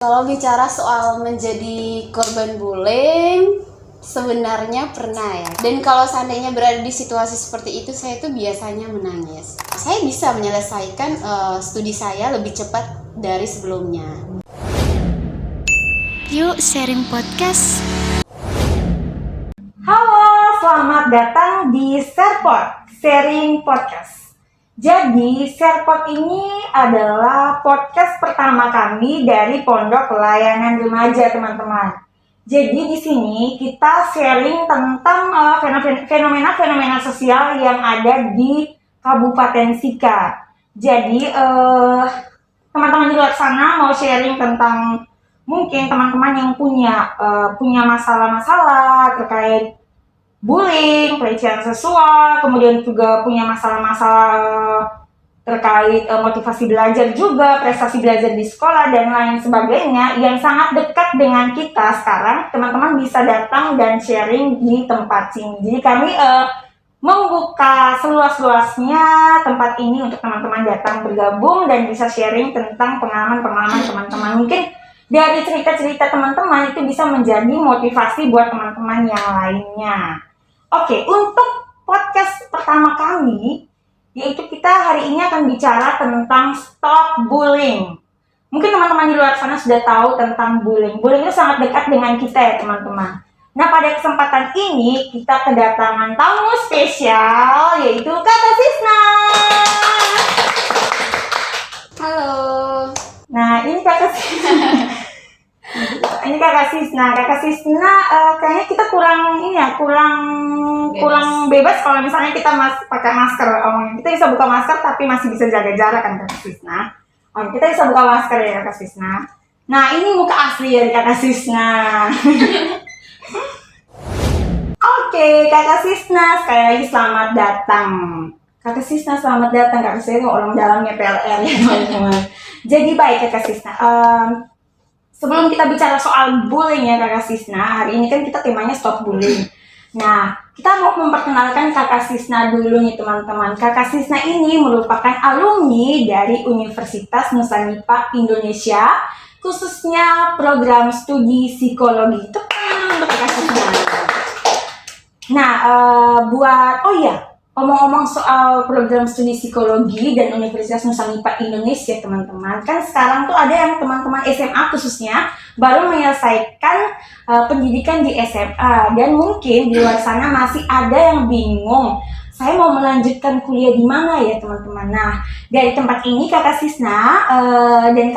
Kalau bicara soal menjadi korban bullying, sebenarnya pernah ya. Dan kalau seandainya berada di situasi seperti itu, saya tuh biasanya menangis. Saya bisa menyelesaikan studi saya lebih cepat dari sebelumnya. Yuk sharing podcast. Halo, selamat datang di Sharepod, Sharing Podcast. Jadi, Sharepod ini adalah podcast pertama kami dari Pondok Pelayanan Remaja, teman-teman. Jadi di sini kita sharing tentang fenomena-fenomena sosial yang ada di Kabupaten Sika. Jadi, teman-teman di luar sana mau sharing tentang mungkin teman-teman yang punya masalah-masalah terkait bullying, pelecehan seksual, kemudian juga punya masalah-masalah terkait motivasi belajar juga, prestasi belajar di sekolah dan lain sebagainya yang sangat dekat dengan kita sekarang, teman-teman bisa datang dan sharing di tempat sini. Jadi kami membuka seluas-luasnya tempat ini untuk teman-teman datang bergabung dan bisa sharing tentang pengalaman-pengalaman teman-teman. Mungkin dari cerita-cerita teman-teman itu bisa menjadi motivasi buat teman-teman yang lainnya. Oke, untuk podcast pertama kami, yaitu kita hari ini akan bicara tentang stop bullying. Mungkin teman-teman di luar sana sudah tahu tentang bullying. Bullying itu sangat dekat dengan kita ya teman-teman. Nah, pada kesempatan ini kita kedatangan tamu spesial, yaitu Kakak Sisna. Halo. Nah, ini Kakak Sisna. Ini Kakak Sisna. Kakak Sisna kayaknya kita kurang bebas kalau misalnya kita pakai masker. Kita bisa buka masker tapi masih bisa jaga jarak kan Kakak Sisna. Kita bisa buka masker ya Kakak Sisna. Nah, ini muka asli dari Kakak Sisna. Oke, Kakak Sisna, sekali lagi selamat datang. Kakak Sisna, selamat datang. Kakak Sisna orang dalamnya PLR ya teman-teman. Jadi baik Kakak Sisna. Sebelum kita bicara soal bullying ya Kakak Sisna, hari ini kan kita temanya stop bullying. Nah, kita mau memperkenalkan Kakak Sisna dulu nih teman-teman. Kakak Sisna ini merupakan alumni dari Universitas Nusa Nipah Indonesia, khususnya program studi psikologi. Tepung untuk Kakak Sisna. Nah, ngomong-ngomong soal program studi psikologi dan Universitas Nusa Nipah Indonesia teman-teman, kan sekarang tuh ada yang teman-teman SMA khususnya baru menyelesaikan pendidikan di SMA dan mungkin di luar sana masih ada yang bingung, saya mau melanjutkan kuliah di mana ya teman-teman. Nah, dari tempat ini Kakak Sisna dan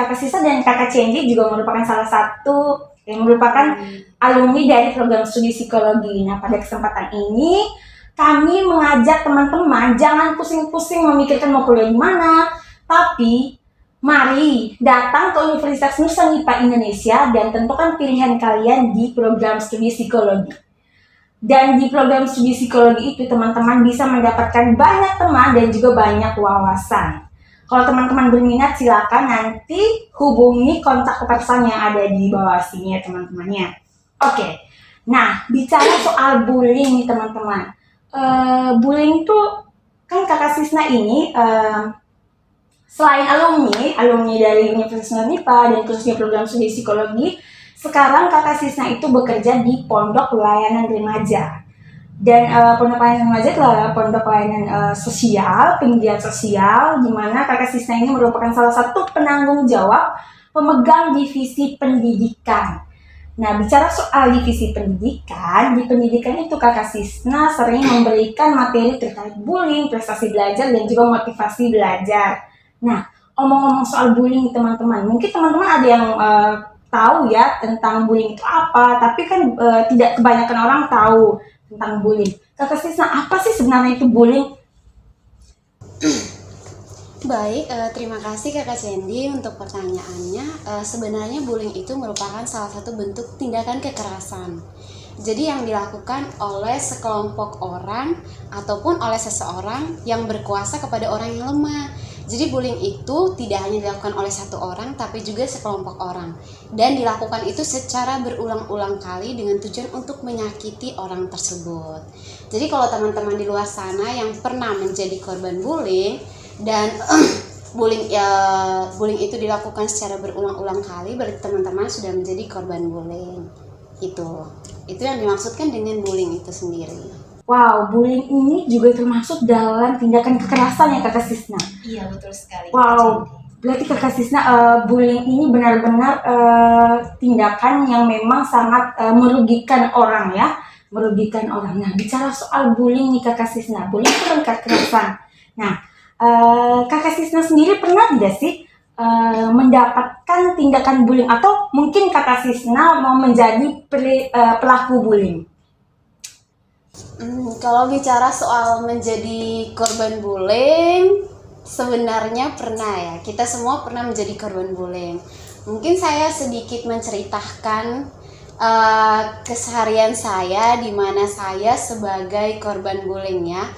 Kakak Cendi juga merupakan salah satu yang merupakan alumni dari program studi psikologi. Nah, pada kesempatan ini kami mengajak teman-teman jangan pusing-pusing memikirkan mau kuliah di mana, tapi mari datang ke Universitas Nusa Nipah Indonesia dan tentukan pilihan kalian di program studi psikologi. Dan di program studi psikologi itu teman-teman bisa mendapatkan banyak teman dan juga banyak wawasan. Kalau teman-teman berminat silakan nanti hubungi kontak person yang ada di bawah sini ya teman-temannya. Oke, nah bicara soal bullying nih teman-teman. Bullying tuh kan Kakak Sisna ini selain alumni dari Universitas Nusa Nipah dan khususnya program studi psikologi, sekarang Kakak Sisna itu bekerja di Pondok Pelayanan Remaja. Dan Pondok Pelayanan Remaja adalah pondok pelayanan sosial, penggiat sosial, di mana Kakak Sisna ini merupakan salah satu penanggung jawab pemegang divisi pendidikan. Nah, bicara soal divisi pendidikan, di pendidikan itu Kakak Sisna sering memberikan materi terkait bullying, prestasi belajar, dan juga motivasi belajar. Nah, omong-omong soal bullying teman-teman, mungkin teman-teman ada yang tahu ya tentang bullying itu apa, tapi kan tidak kebanyakan orang tahu tentang bullying. Kakak Sisna, apa sih sebenarnya itu bullying? Baik, terima kasih Kakak Cendi untuk pertanyaannya. Sebenarnya bullying itu merupakan salah satu bentuk tindakan kekerasan. Jadi yang dilakukan oleh sekelompok orang ataupun oleh seseorang yang berkuasa kepada orang yang lemah. Jadi bullying itu tidak hanya dilakukan oleh satu orang tapi juga sekelompok orang. Dan dilakukan itu secara berulang-ulang kali dengan tujuan untuk menyakiti orang tersebut. Jadi kalau teman-teman di luar sana yang pernah menjadi korban bullying dan bullying itu dilakukan secara berulang-ulang kali, berarti teman-teman sudah menjadi korban bullying. Itu yang dimaksudkan dengan bullying itu sendiri. Wow, bullying ini juga termasuk dalam tindakan kekerasan ya Kakak Sisna. Iya, betul sekali. Wow, berarti Kakak Sisna, bullying ini benar-benar tindakan yang memang sangat merugikan orang ya, merugikan orang. Nah, bicara soal bullying nih Kakak Sisna, bullying itu kan kekerasan. Nah, Kakak Sisna sendiri pernah tidak sih mendapatkan tindakan bullying, atau mungkin Kakak Sisna mau menjadi pelaku bullying? Kalau bicara soal menjadi korban bullying, sebenarnya pernah ya. Kita semua pernah menjadi korban bullying. Mungkin saya sedikit menceritakan keseharian saya di mana saya sebagai korban bullying ya.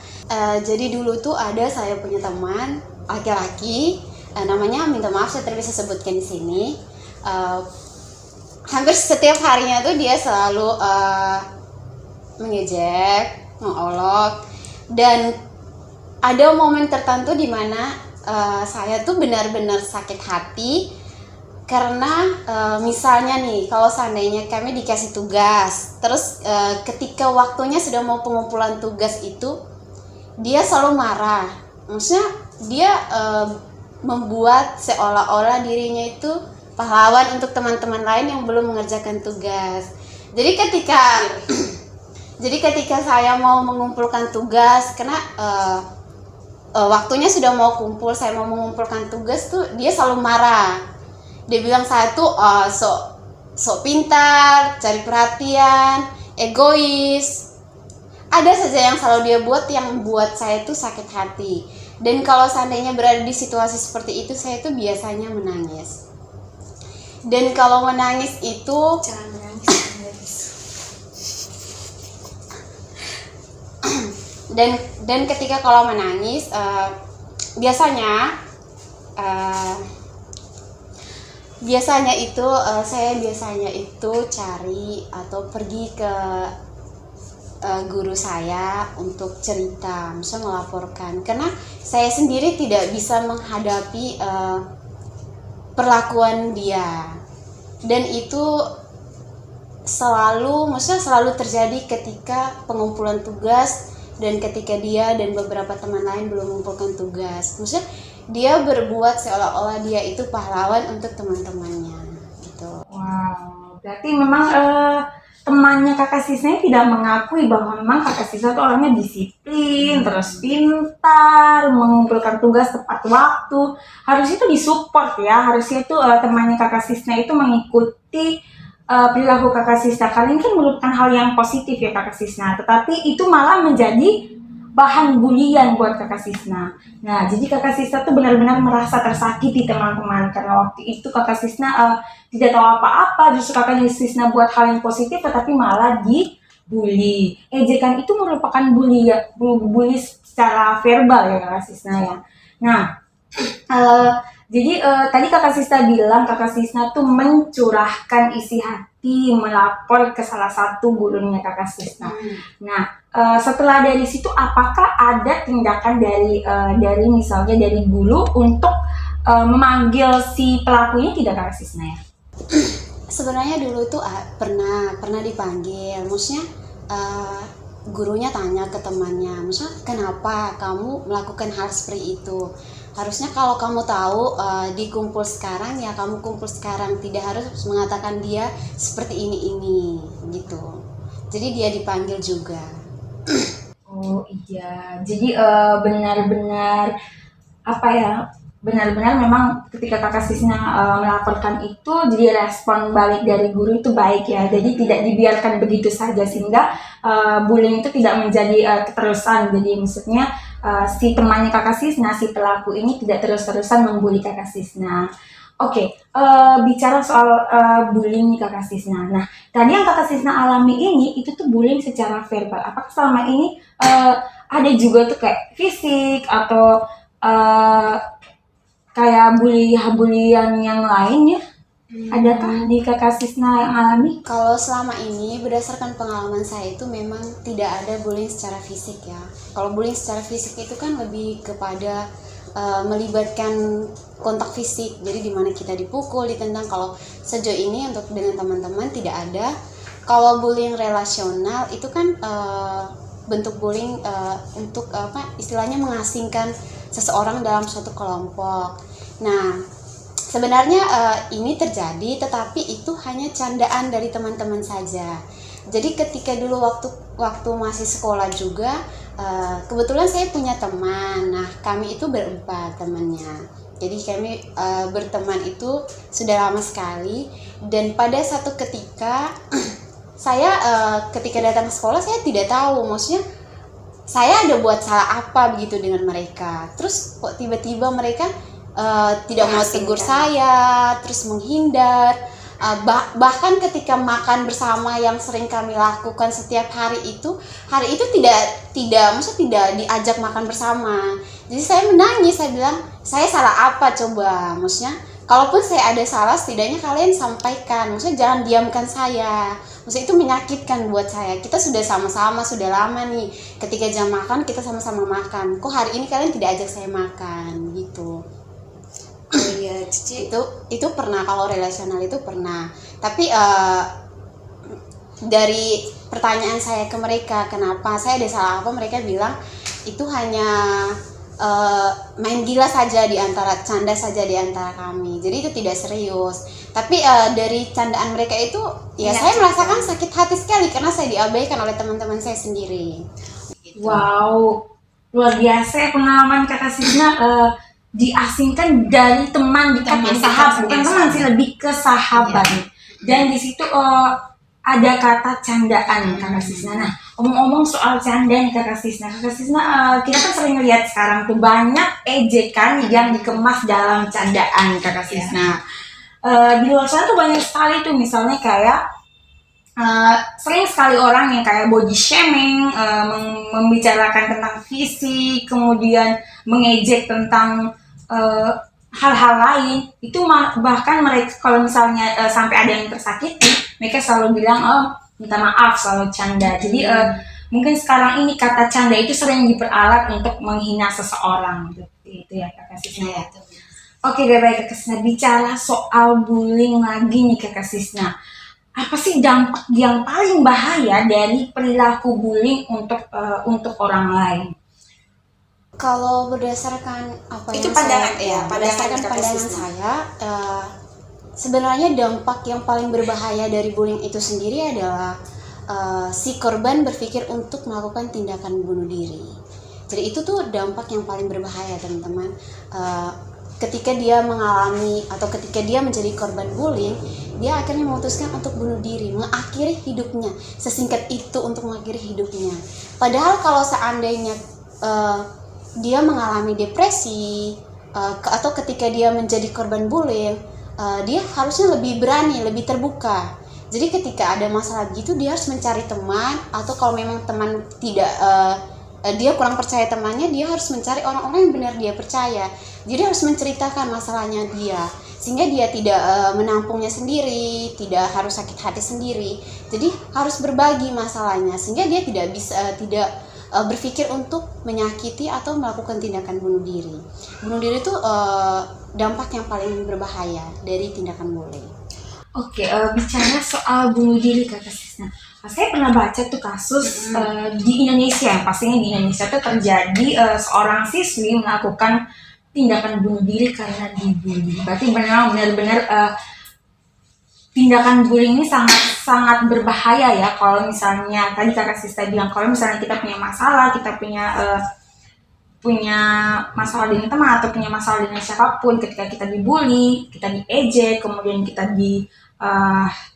Jadi dulu tuh saya punya teman laki-laki, namanya, minta maaf saya tidak bisa sebutkan di sini. Hampir setiap harinya tuh dia selalu mengejek, mengolok, dan ada momen tertentu di mana saya tuh benar-benar sakit hati karena misalnya nih, kalau seandainya kami dikasih tugas, terus ketika waktunya sudah mau pengumpulan tugas itu, dia selalu marah. Maksudnya dia membuat seolah-olah dirinya itu pahlawan untuk teman-teman lain yang belum mengerjakan tugas. Jadi ketika saya mau mengumpulkan tugas, karena waktunya sudah mau kumpul, saya mau mengumpulkan tugas tuh dia selalu marah. Dia bilang saya tuh sok pintar, cari perhatian, egois. Ada saja yang selalu dia buat yang buat saya tuh sakit hati. Dan kalau seandainya berada di situasi seperti itu, saya tuh biasanya menangis. Dan kalau menangis itu, Jangan menangis. dan ketika kalau menangis biasanya itu cari atau pergi ke guru saya untuk cerita, misalnya melaporkan, karena saya sendiri tidak bisa menghadapi perlakuan dia, dan itu selalu terjadi ketika pengumpulan tugas dan ketika dia dan beberapa teman lain belum mengumpulkan tugas. Maksudnya dia berbuat seolah-olah dia itu pahlawan untuk teman-temannya gitu. Wow, berarti memang temannya Kakak Sisna tidak mengakui bahwa memang Kakak Sisna itu orangnya disiplin, terus pintar, mengumpulkan tugas tepat waktu. Harusnya itu disupport ya, harusnya itu temannya Kakak Sisna itu mengikuti perilaku Kakak Sisna. Kalian kan merupakan hal yang positif ya Kakak Sisna, tetapi itu malah menjadi bahan bulian buat Kakak Sisna. Nah, jadi Kakak Sisna tuh benar-benar merasa tersakiti teman-teman, karena waktu itu Kakak Sisna tidak tahu apa-apa, justru Kakak Sisna buat hal yang positif tetapi malah dibully. Ejekan itu merupakan bully secara verbal ya Kakak Sisna ya. Nah, jadi tadi Kakak Sisna bilang Kakak Sisna tuh mencurahkan isi hati, melapor ke salah satu gurunya Kakak Sisna. Nah, setelah dari situ apakah ada tindakan dari misalnya dari guru untuk memanggil si pelakunya tidak Kakak Sisna ya? Sebenarnya dulu tuh pernah dipanggil, maksudnya gurunya tanya ke temannya, maksudnya kenapa kamu melakukan hal seperti itu? Harusnya kalau kamu tahu dikumpul sekarang ya kamu kumpul sekarang, tidak harus mengatakan dia seperti ini gitu. Jadi dia dipanggil juga. Oh iya, jadi benar-benar apa ya? Benar-benar memang ketika Kakak Sisna melaporkan itu, jadi respon balik dari guru itu baik ya. Jadi tidak dibiarkan begitu saja sehingga bullying itu tidak menjadi keterusan. Jadi maksudnya si temannya Kakak Sisna, si pelaku ini tidak terus-terusan membuli Kakak Sisna. Oke, bicara soal bullying nih Kakak Sisna. Nah, tadi yang Kakak Sisna alami ini itu tuh bullying secara verbal. Apakah selama ini ada juga tuh kayak fisik atau kayak bulian yang lainnya? Adakah di Kakak Sisna yang alami? Kalau selama ini berdasarkan pengalaman saya itu memang tidak ada bullying secara fisik ya. Kalau bullying secara fisik itu kan lebih kepada melibatkan kontak fisik, jadi dimana kita dipukul, ditendang. Kalau sejauh ini untuk dengan teman-teman tidak ada. Kalau bullying relasional itu kan bentuk bullying untuk istilahnya mengasingkan seseorang dalam suatu kelompok. Nah, sebenarnya ini terjadi, tetapi itu hanya candaan dari teman-teman saja. Jadi ketika dulu waktu masih sekolah juga, kebetulan saya punya teman. Nah, kami itu berempat temannya. Jadi kami berteman itu sudah lama sekali. Dan pada satu ketika saya ketika datang ke sekolah, saya tidak tahu, maksudnya saya ada buat salah apa begitu dengan mereka. Terus kok tiba-tiba mereka tidak mau tegur saya, terus menghindar. Bahkan ketika makan bersama yang sering kami lakukan setiap hari itu maksudnya tidak diajak makan bersama. Jadi saya menangis, saya bilang, saya salah apa coba? Maksudnya kalaupun saya ada salah, setidaknya kalian sampaikan, maksudnya jangan diamkan saya. Maksudnya itu menyakitkan buat saya. Kita sudah sama-sama, sudah lama nih, ketika jam makan kita sama-sama makan, kok hari ini kalian tidak ajak saya makan gitu. Oh iya, Cici. Itu pernah, kalau relasional itu pernah. Tapi dari pertanyaan saya ke mereka, kenapa saya ada salah apa, mereka bilang itu hanya main gila saja canda saja di antara kami. Jadi itu tidak serius. Tapi dari candaan mereka itu ya saya merasakan sakit hati sekali karena saya diabaikan oleh teman-teman saya sendiri. Gitu. Wow, luar biasa ya pengalaman Kakak Sisna, diasingkan dari teman dekat, Teman sahabat, dekat, bukan iya, teman sih, lebih ke sahabat. Iya. Dan di situ ada kata candaan Kakak Sisna. Nah, omong-omong soal candaan Kakak Sisna, kita kan sering lihat sekarang tuh banyak ejekan yang dikemas dalam candaan Kakak Sisna. Di luar sana tuh banyak sekali tuh, misalnya kayak sering sekali orang yang kayak body shaming, membicarakan tentang fisik, kemudian mengejek tentang hal-hal lain. Itu bahkan mereka kalau misalnya sampai ada yang tersakiti, mereka selalu bilang, oh minta maaf, selalu canda. Jadi mungkin sekarang ini kata canda itu sering diperalat untuk menghina seseorang gitu. Itu ya Kakak Sisna ya. Oke, baik Kakak Sisna, bicara soal bullying lagi nih Kakak Sisna. Apa sih dampak yang paling bahaya dari perilaku bullying untuk orang lain? Kalau berdasarkan apa Itu yang pandangan, saya, ya, berdasarkan Kakak pandangan Sisna. saya, sebenarnya dampak yang paling berbahaya dari bullying itu sendiri adalah si korban berpikir untuk melakukan tindakan bunuh diri. Jadi itu tuh dampak yang paling berbahaya, teman-teman. Ketika dia mengalami atau ketika dia menjadi korban bullying, dia akhirnya memutuskan untuk bunuh diri, mengakhiri hidupnya. Sesingkat itu untuk mengakhiri hidupnya. Padahal kalau seandainya dia mengalami depresi atau ketika dia menjadi korban bullying, dia harusnya lebih berani, lebih terbuka. Jadi ketika ada masalah gitu, dia harus mencari teman, atau kalau memang teman tidak dia kurang percaya temannya, dia harus mencari orang-orang yang benar dia percaya. Jadi harus menceritakan masalahnya dia, sehingga dia tidak menampungnya sendiri, tidak harus sakit hati sendiri. Jadi harus berbagi masalahnya, sehingga dia tidak berpikir untuk menyakiti atau melakukan tindakan bunuh diri. Bunuh diri itu dampak yang paling berbahaya dari tindakan bullying. Oke, bicara soal bunuh diri Kakak Sisna, saya pernah baca tuh kasus di Indonesia, pastinya di Indonesia tuh terjadi seorang siswi melakukan tindakan bunuh diri karena dibully. Berarti benar-benar tindakan bullying ini sangat berbahaya ya. Kalau misalnya tadi Kakak Sisna bilang, kalau misalnya kita punya masalah, kita punya masalah dengan teman atau punya masalah dengan siapapun, ketika kita dibully, kita diejek, kemudian kita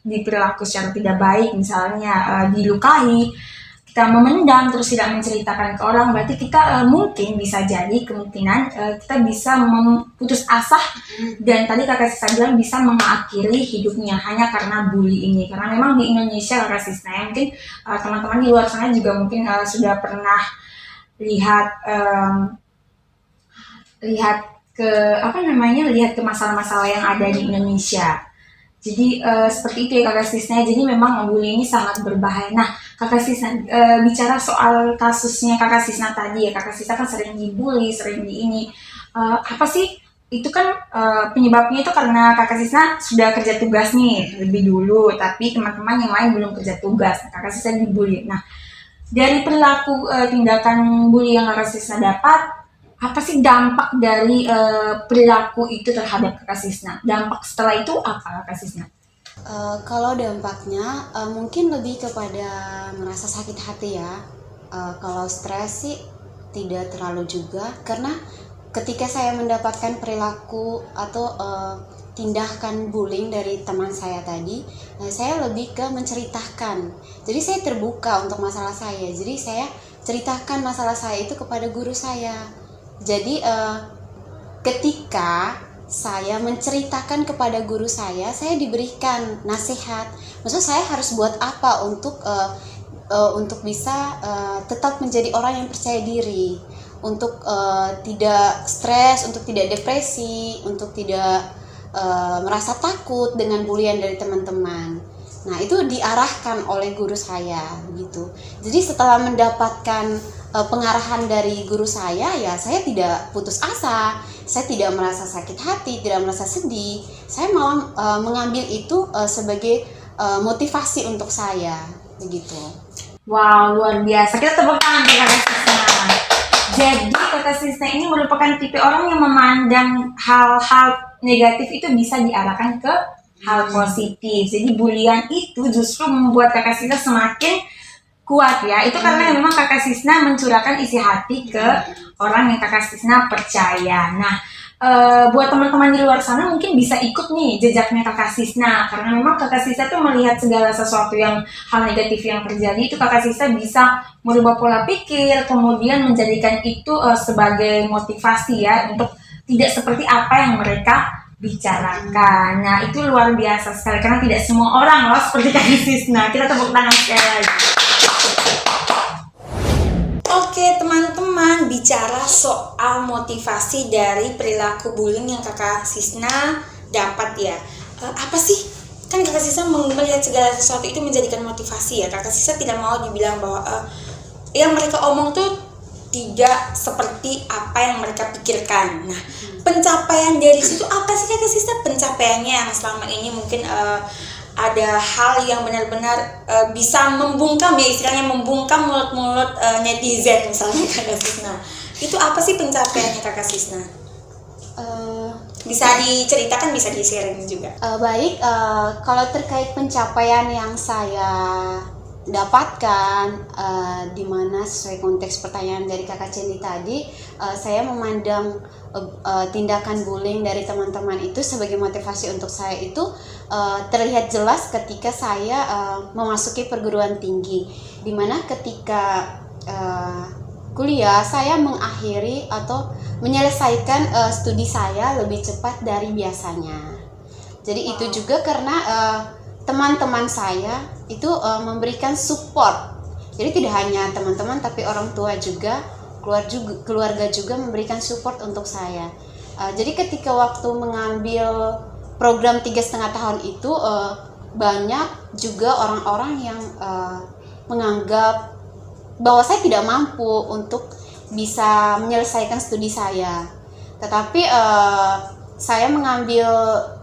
diperlaku secara tidak baik, misalnya dilukai, kita memendam terus tidak menceritakan ke orang, berarti kita mungkin bisa jadi kemungkinan kita bisa memutus asa dan tadi Kakak Sisna bilang bisa mengakhiri hidupnya hanya karena bully ini. Karena memang di Indonesia Kakak Sisna, mungkin teman-teman di luar sana juga mungkin sudah pernah lihat ke masalah-masalah yang ada di Indonesia. Jadi seperti itu ya Kakak Sisna. Jadi memang bullying ini sangat berbahaya. Nah, Kakak Sisna bicara soal kasusnya Kakak Sisna tadi ya, Kakak Sisna kan sering dibully, sering di ini. apa sih itu kan penyebabnya itu karena kakak Sisna sudah kerja tugas nih lebih dulu, tapi teman-teman yang lain belum kerja tugas. Nah, kakak Sisna dibully. Nah, dari perilaku tindakan bully yang kakak Sisna dapat, apa sih dampak dari perilaku itu terhadap kakak Sisna? Dampak setelah itu apa kakak Sisna? Kalau dampaknya mungkin lebih kepada merasa sakit hati ya. Kalau stres sih tidak terlalu juga, karena ketika saya mendapatkan perilaku atau tindakan bullying dari teman saya tadi, saya lebih ke menceritakan. Jadi saya terbuka untuk masalah saya. Jadi saya ceritakan masalah saya itu kepada guru saya. Jadi ketika saya menceritakan kepada guru saya diberikan nasihat. Maksud saya harus buat apa untuk bisa tetap menjadi orang yang percaya diri, untuk tidak stres, untuk tidak depresi, untuk tidak merasa takut dengan bulian dari teman-teman. Nah, itu diarahkan oleh guru saya gitu. Jadi setelah mendapatkan pengarahan dari guru saya, ya saya tidak putus asa, saya tidak merasa sakit hati, tidak merasa sedih. Saya malah mengambil itu sebagai motivasi untuk saya begitu. Wow, luar biasa. Kita tepuk tangan untuk kakak Sisna. Jadi kakak Sisna ini merupakan tipe orang yang memandang hal-hal negatif itu bisa diarahkan ke hal positif. Jadi bulian itu justru membuat kakak Sisna semakin kuat ya. Itu karena memang kakak Sisna mencurahkan isi hati ke orang yang kakak Sisna percaya. Nah, buat teman-teman di luar sana mungkin bisa ikut nih jejaknya kakak Sisna, karena memang kakak Sisna tuh melihat segala sesuatu yang hal negatif yang terjadi itu kakak Sisna bisa merubah pola pikir, kemudian menjadikan itu sebagai motivasi ya untuk tidak seperti apa yang mereka bicarakan. Nah, itu luar biasa sekali karena tidak semua orang loh seperti kakak Sisna. Kita tepuk tangan sekali lagi. Oke teman-teman, bicara soal motivasi dari perilaku bullying yang kakak Sisna dapat ya. Apa sih? Kan kakak Sisna melihat segala sesuatu itu menjadikan motivasi ya. Kakak Sisna tidak mau dibilang bahwa yang mereka omong tuh tidak seperti apa yang mereka pikirkan. Nah, pencapaian dari situ apa sih kakak Sisna? Pencapaiannya yang selama ini mungkin ada hal yang benar-benar bisa membungkam ya, istilahnya membungkam mulut-mulut netizen misalnya kakak Sisna. Itu apa sih pencapaiannya kakak Sisna? Bisa diceritakan, bisa di-sharing juga. Baik, kalau terkait pencapaian yang saya dapatkan, di mana sesuai konteks pertanyaan dari kakak Cendi tadi, saya memandang tindakan bullying dari teman-teman itu sebagai motivasi untuk saya itu terlihat jelas ketika saya memasuki perguruan tinggi, di mana ketika kuliah saya mengakhiri atau menyelesaikan studi saya lebih cepat dari biasanya. Jadi itu juga karena teman-teman saya itu memberikan support. Jadi tidak hanya teman-teman tapi orang tua juga, keluarga juga memberikan support untuk saya. Jadi ketika waktu mengambil program 3,5 tahun itu banyak juga orang-orang yang menganggap bahwa saya tidak mampu untuk bisa menyelesaikan studi saya. Tetapi saya mengambil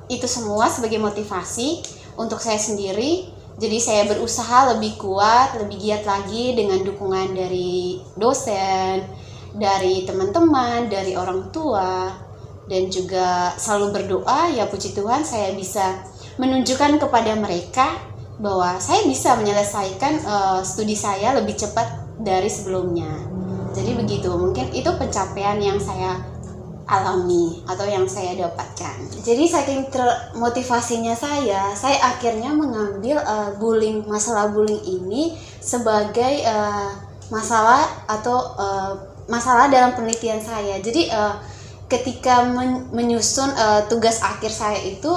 itu semua sebagai motivasi untuk saya sendiri. Jadi saya berusaha lebih kuat, lebih giat lagi dengan dukungan dari dosen, dari teman-teman, dari orang tua, dan juga selalu berdoa ya puji Tuhan saya bisa menunjukkan kepada mereka bahwa saya bisa menyelesaikan studi saya lebih cepat dari sebelumnya. Jadi begitu, mungkin itu pencapaian yang saya alami atau yang saya dapatkan. Jadi saking termotivasinya saya akhirnya mengambil masalah bullying ini sebagai masalah atau masalah dalam penelitian saya. Jadi ketika menyusun tugas akhir saya itu,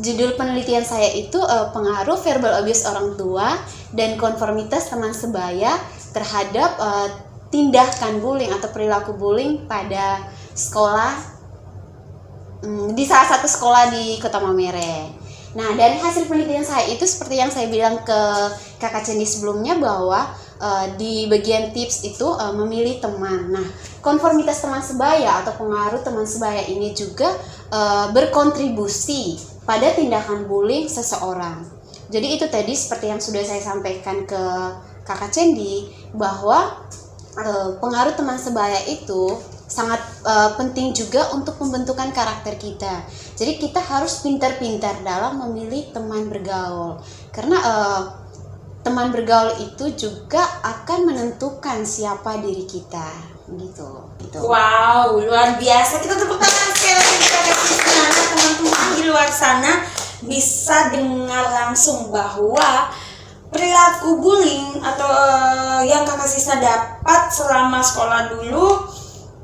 judul penelitian saya itu pengaruh verbal abuse orang tua dan konformitas teman sebaya terhadap tindakan bullying atau perilaku bullying pada sekolah, di salah satu sekolah di Kota Maumere. Nah, dari hasil penelitian saya itu seperti yang saya bilang ke kakak Cendi sebelumnya bahwa di bagian tips itu memilih teman. Nah, konformitas teman sebaya atau pengaruh teman sebaya ini juga berkontribusi pada tindakan bullying seseorang. Jadi itu tadi seperti yang sudah saya sampaikan ke Kakak Cendi, bahwa pengaruh teman sebaya itu sangat penting juga untuk pembentukan karakter kita. Jadi kita harus pintar-pintar dalam memilih teman bergaul, karena teman bergaul itu juga akan menentukan siapa diri kita, gitu. Wow, luar biasa. Kita tepuk tangan sekali lagi kepada Krisna. Teman-teman di luar sana bisa dengar langsung bahwa perilaku bullying atau yang Kakak Sisna dapat selama sekolah dulu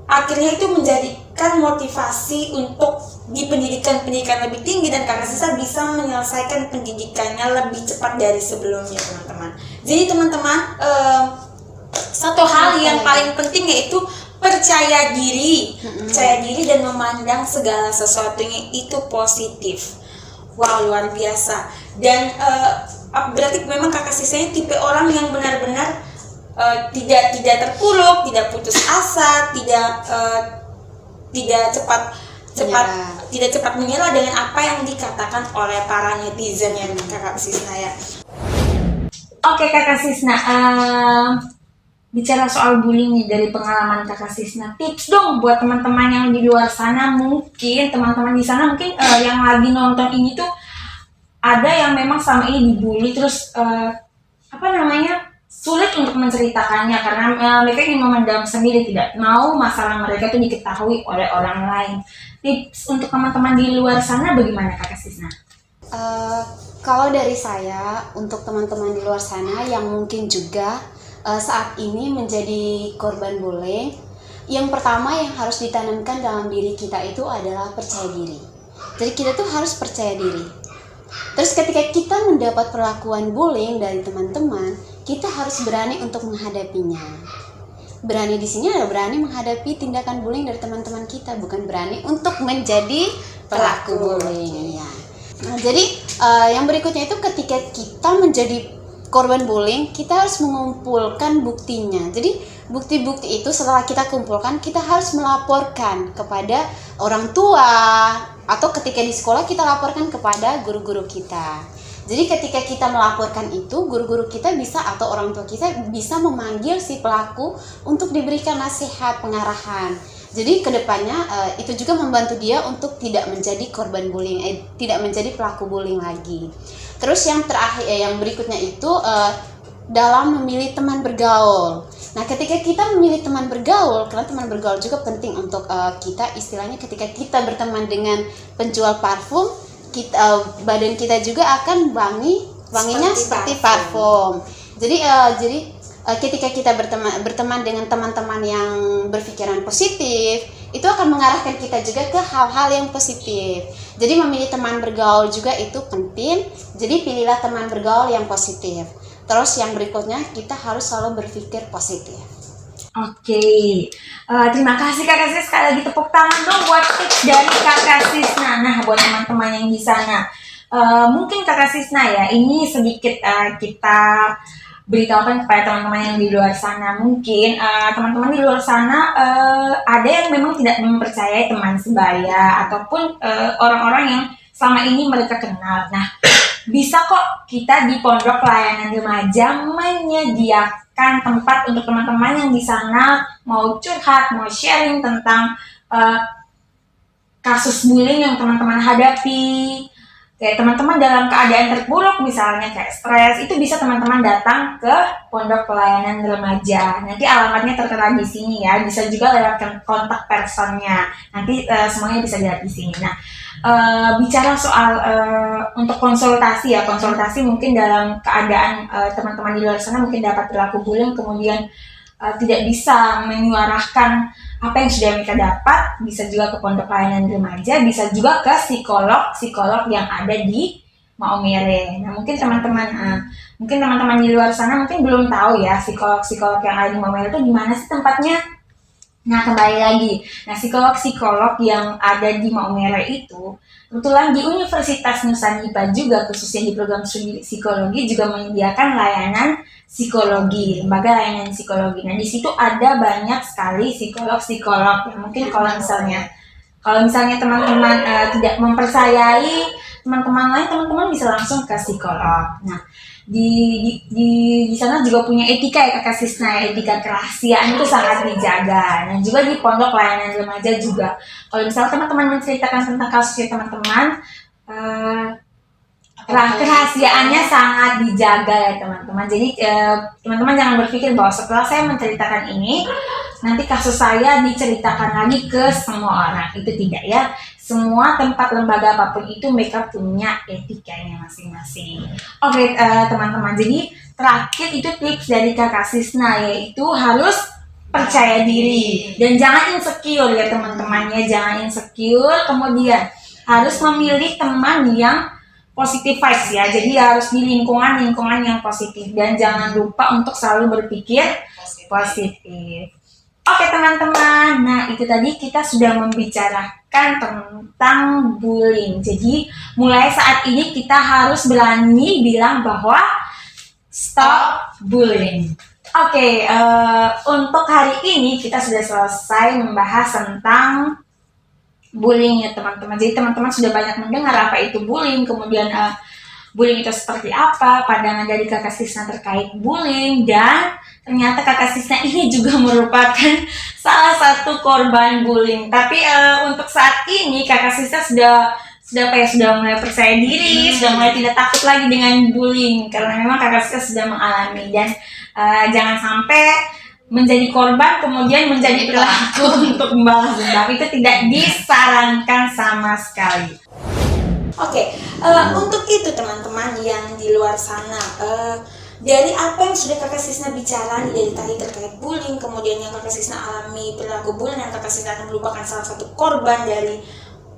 akhirnya itu menjadikan motivasi untuk di pendidikan lebih tinggi, dan Kakak Sisna bisa menyelesaikan pendidikannya lebih cepat dari sebelumnya, teman-teman. Jadi teman-teman, satu hal yang paling penting yaitu percaya diri dan memandang segala sesuatunya itu positif. Wow, luar biasa. Dan berarti memang Kakak Sisna tipe orang yang benar-benar tidak terpuruk, tidak putus asa, tidak cepat menyerah dengan apa yang dikatakan oleh para netizen yang Kakak Sisna ya. Oke Kakak Sisna, bicara soal bullying nih dari pengalaman Kakak Sisna, tips dong buat teman-teman yang di luar sana, mungkin teman-teman di sana mungkin yang lagi nonton ini tuh ada yang memang selama ini dibully, terus sulit untuk menceritakannya karena mereka ingin memendam sendiri, tidak mau masalah mereka itu diketahui oleh orang lain. Tips untuk teman-teman di luar sana bagaimana Kakak Sisna? Kalau dari saya, untuk teman-teman di luar sana yang mungkin juga saat ini menjadi korban bullying, yang pertama yang harus ditanamkan dalam diri kita itu adalah percaya diri. Jadi kita tuh harus percaya diri. Terus ketika kita mendapat perlakuan bullying dari teman-teman, kita harus berani untuk menghadapinya. Berani di sini adalah berani menghadapi tindakan bullying dari teman-teman kita, bukan berani untuk menjadi pelaku bullying ya. Nah, jadi yang berikutnya itu ketika kita menjadi korban bullying, kita harus mengumpulkan buktinya. Jadi bukti-bukti itu setelah kita kumpulkan, kita harus melaporkan kepada orang tua, atau ketika di sekolah kita laporkan kepada guru-guru kita. Jadi ketika kita melaporkan itu, guru-guru kita bisa atau orang tua kita bisa memanggil si pelaku untuk diberikan nasihat, pengarahan. Jadi kedepannya itu juga membantu dia untuk tidak menjadi korban bullying, tidak menjadi pelaku bullying lagi. Terus yang terakhir, yang berikutnya itu dalam memilih teman bergaul. Nah, ketika kita memilih teman bergaul, karena teman bergaul juga penting untuk kita, istilahnya ketika kita berteman dengan penjual parfum, badan kita juga akan wanginya seperti parfum. Jadi ketika kita berteman dengan teman-teman yang berpikiran positif, itu akan mengarahkan kita juga ke hal-hal yang positif. Jadi memilih teman bergaul juga itu penting. Jadi pilihlah teman bergaul yang positif. Terus yang berikutnya, kita harus selalu berpikir positif. Oke, terima kasih Kakak Sis. Sekali lagi tepuk tangan dong buat tips dari Kakak Sisna. Nah, buat teman-teman yang di sana, mungkin Kakak Sisna ya, ini sedikit kita beritahukan kepada teman-teman yang di luar sana. Mungkin teman-teman di luar sana ada yang memang tidak mempercayai teman sebaya ataupun orang-orang yang selama ini mereka kenal. Nah, bisa kok kita di Pondok Layanan Remaja menyediakan tempat untuk teman-teman yang di sana mau curhat, mau sharing tentang kasus bullying yang teman-teman hadapi. Kayak teman-teman dalam keadaan terpuruk misalnya kayak stres, itu bisa teman-teman datang ke Pondok Pelayanan Remaja. Nanti alamatnya tertera di sini ya, bisa juga lewat kontak personnya. Nanti semuanya bisa dilihat di sini. Nah, bicara soal untuk konsultasi ya, konsultasi mungkin dalam keadaan teman-teman di luar sana mungkin dapat berlaku bullying, kemudian tidak bisa menyuarakan apa yang sudah mereka dapat, bisa juga ke Pondok Layanan Remaja, bisa juga ke psikolog yang ada di Maumere. Nah, mungkin teman-teman di luar sana mungkin belum tahu ya psikolog yang ada di Maumere itu di mana sih tempatnya. Nah, kembali lagi. Nah, psikolog-psikolog yang ada di Maumere itu, kebetulan di Universitas Nusa Nipah juga, khususnya di program studi psikologi, juga menyediakan layanan psikologi, lembaga layanan psikologi. Nah, di situ ada banyak sekali psikolog-psikolog. Yang mungkin kalau misalnya teman-teman tidak mempercayai teman-teman lain, teman-teman bisa langsung ke psikolog. Nah, di sana juga punya etika ya Kakak Sisna, ya, etika kerahasiaan itu sangat dijaga. Nah, juga di pondok layanan remaja juga. Kalau misalnya teman-teman menceritakan tentang kasusnya teman-teman, eh, kerahasiaannya sangat dijaga ya teman-teman. Jadi teman-teman jangan berpikir bahwa setelah saya menceritakan ini, nanti kasus saya diceritakan lagi ke semua orang. Itu tidak ya. Semua tempat lembaga apapun itu mereka punya etikanya masing-masing. Oke teman-teman. Jadi terakhir itu tips dari Kakak Sisna, yaitu harus percaya diri dan jangan insecure ya teman-temannya, jangan insecure. Kemudian harus memilih teman yang positive vibes ya, jadi harus di lingkungan yang positif dan jangan lupa untuk selalu berpikir positif. Oke teman-teman, nah itu tadi kita sudah membicarakan tentang bullying. Jadi mulai saat ini kita harus berani bilang bahwa stop bullying. Oke, untuk hari ini kita sudah selesai membahas tentang bullying ya teman-teman. Jadi teman-teman sudah banyak mendengar apa itu bullying, kemudian bullying itu seperti apa, pandangan dari Kakak Sisna terkait bullying, dan ternyata Kakak Sisna ini juga merupakan salah satu korban bullying. Tapi untuk saat ini Kakak Sisna sudah mulai percaya diri, sudah mulai tidak takut lagi dengan bullying karena memang Kakak Sisna sudah mengalami. Dan jangan sampai menjadi korban kemudian menjadi pelaku untuk membalas dendam, itu tidak disarankan sama sekali. Oke, untuk itu teman-teman yang di luar sana, dari apa yang sudah Kakak Sisna bicara dari tadi terkait bullying, kemudian yang Kakak Sisna alami perilaku bullying, yang Kakak Sisna akan merupakan salah satu korban dari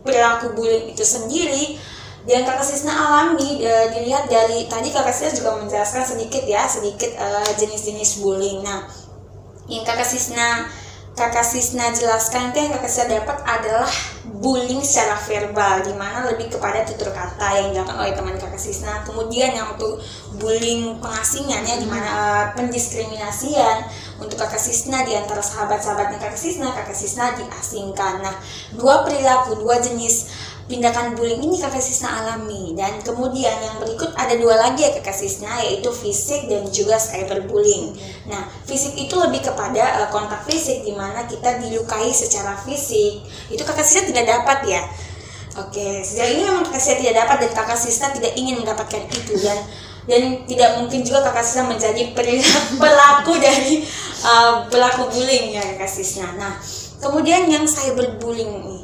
perilaku bullying itu sendiri, dan Kakak Sisna alami, dilihat dari tadi Kakak Sisna juga menjelaskan sedikit jenis-jenis bullying. Nah, yang Kakak Sisna jelaskan itu, yang Kakak Sisna dapat adalah bullying secara verbal, di mana lebih kepada tutur kata yang dilakukan oleh teman Kakak Sisna. Kemudian yang untuk bullying pengasingan ya, di mana pendiskriminasian untuk Kakak Sisna di antara sahabat-sahabatnya Kakak Sisna diasingkan. Nah, dua jenis tindakan bullying ini Kakak Sisna alami. Dan kemudian yang berikut ada dua lagi ya Kakak Sisna, yaitu fisik dan juga cyberbullying. Nah, fisik itu lebih kepada kontak fisik, di mana kita dilukai secara fisik. Itu Kakak Sisna tidak dapat ya. Oke, sejauh ini memang Kakak Sisna tidak dapat dan Kakak Sisna tidak ingin mendapatkan itu, dan tidak mungkin juga Kakak Sisna menjadi pelaku dari pelaku bullying ya Kakak Sisna. Nah, kemudian yang cyberbullying nih,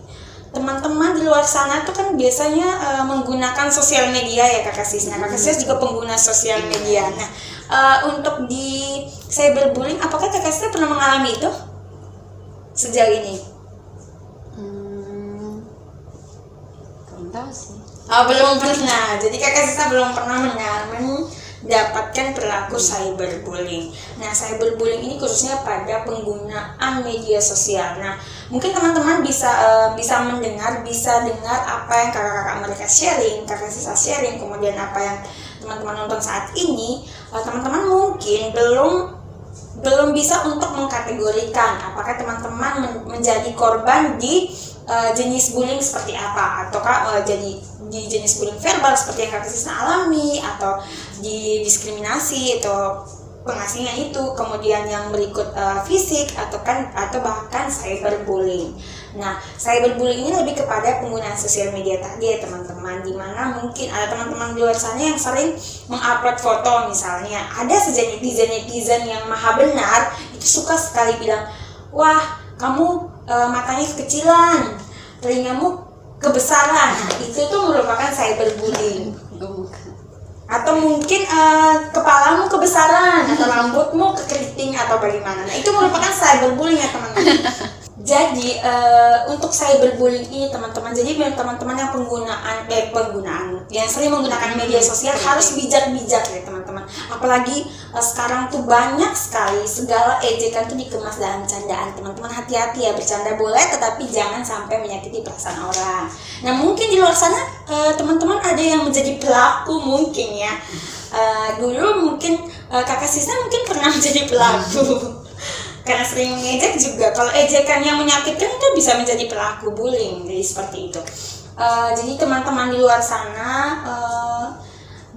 teman-teman di luar sana tuh kan biasanya menggunakan sosial media ya Kakak Sisna. Kakak Sisna juga pengguna sosial media. Nah, untuk di cyberbullying, apakah Kakak Sisna pernah mengalami itu sejauh ini? Belum tahu sih. Belum pernah. Jadi Kakak Sisna belum pernah mendapatkan perilaku cyberbullying. Nah, cyberbullying ini khususnya pada penggunaan media sosial. Nah, mungkin teman-teman bisa dengar apa yang kakak-kakak mereka sharing, Kakak Sisna sharing, kemudian apa yang teman-teman nonton saat ini. Teman-teman mungkin belum bisa untuk mengkategorikan apakah teman-teman menjadi korban di jenis bullying seperti apa, ataukah jadi di jenis bullying verbal seperti yang Kakak Sisna alami, atau di diskriminasi atau pengasingan itu, kemudian yang berikut fisik atau bahkan cyberbullying. Nah, cyberbullying ini lebih kepada penggunaan sosial media tadi ya teman-teman, dimana mungkin ada teman-teman di luar sana yang sering mengupload foto, misalnya ada saja netizen yang maha benar itu suka sekali bilang, wah kamu matanya kekecilan, telingamu kebesaran. Nah, itu tuh merupakan cyberbullying. Atau mungkin kepalamu kebesaran, atau rambutmu kekeriting, atau bagaimana. Nah, itu merupakan cyberbullying ya teman-teman. Jadi untuk cyberbullying ini teman-teman, jadi teman-teman yang yang sering menggunakan media sosial harus bijak-bijak ya teman-teman. Apalagi sekarang tuh banyak sekali segala ejekan tuh dikemas dalam candaan. Teman-teman hati-hati ya, bercanda boleh tetapi jangan sampai menyakiti perasaan orang. Nah mungkin di luar sana teman-teman ada yang menjadi pelaku mungkin ya. Dulu mungkin kakak Sisna mungkin pernah menjadi pelaku karena sering mengejek juga. Kalau ejekan yang menyakitkan itu bisa menjadi pelaku bullying, jadi seperti itu. Jadi teman-teman di luar sana,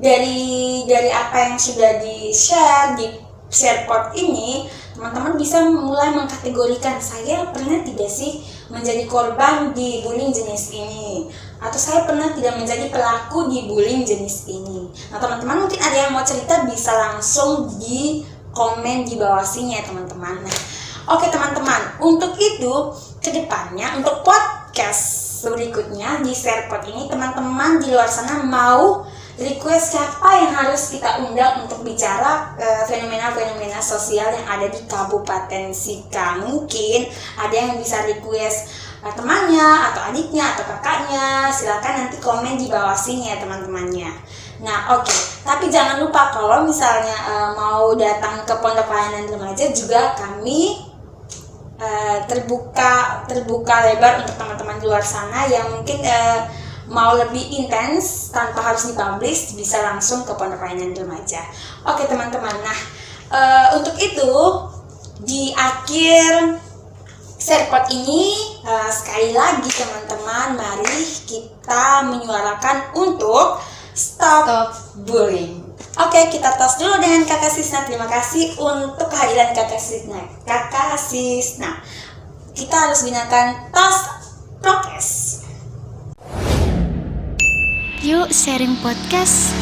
dari apa yang sudah di share di Sharepot ini, teman-teman bisa mulai mengkategorikan, saya pernah tidak sih menjadi korban di bullying jenis ini, atau saya pernah tidak menjadi pelaku di bullying jenis ini. Nah teman-teman mungkin ada yang mau cerita, bisa langsung di komen di bawah sini ya teman-teman. Nah, oke teman-teman, untuk itu kedepannya untuk podcast berikutnya di Sharepot ini, teman-teman di luar sana mau request siapa yang harus kita undang untuk bicara fenomena-fenomena sosial yang ada di Kabupaten Sika. Mungkin ada yang bisa request temannya atau adiknya atau kakaknya, silakan nanti komen di bawah sini ya teman-temannya. Nah oke, tapi jangan lupa kalau misalnya mau datang ke Pondok Layanan Remaja juga kami terbuka lebar untuk teman-teman di luar sana yang mungkin mau lebih intens tanpa harus dipublish, bisa langsung ke Pondok Layanan Remaja. Oke teman-teman, nah untuk itu di akhir Sharepot ini sekali lagi teman-teman, mari kita menyuarakan untuk stop bullying. Oke, kita tos dulu dengan Kakak Sisna. Terima kasih untuk kehadiran Kakak Sisna. Kakak Sisna, kita harus gunakan tos prokes. Yuk sharing podcast.